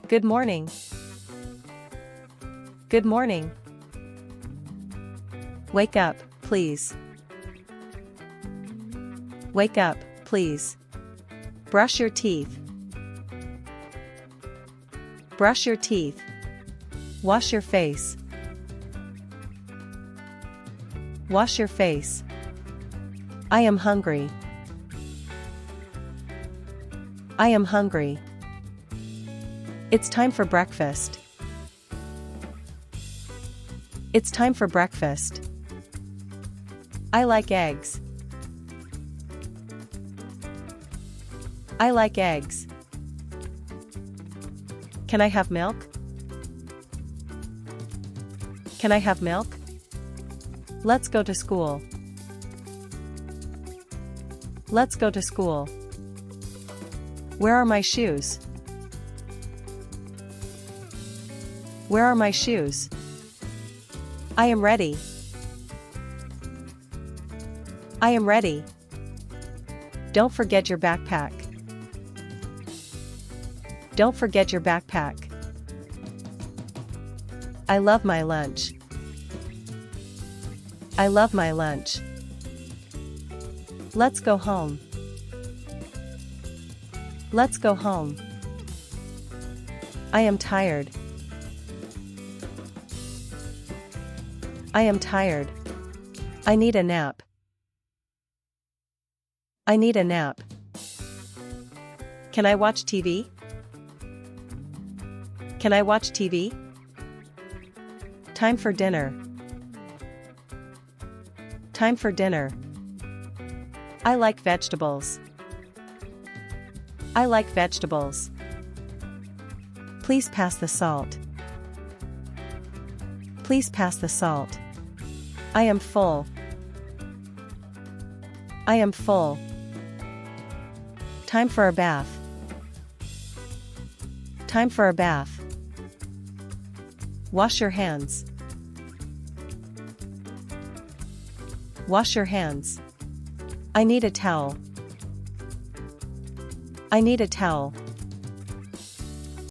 Good morning. Good morning. Wake up, please. Wake up, please. Brush your teeth. Brush your teeth. Wash your face. Wash your face. I am hungry. I am hungry. It's time for breakfast. It's time for breakfast. I like eggs. I like eggs. Can I have milk? Can I have milk? Let's go to school. Let's go to school. Where are my shoes? Where are my shoes? I am ready. I am ready. Don't forget your backpack. Don't forget your backpack. I love my lunch. I love my lunch. Let's go home. Let's go home. I am tired. I am tired. I need a nap. I need a nap. Can I watch TV? Can I watch TV? Time for dinner. Time for dinner. I like vegetables. I like vegetables. Please pass the salt. Please pass the salt. I am full. I am full. Time for a bath. Time for a bath. Wash your hands. Wash your hands. I need a towel. I need a towel.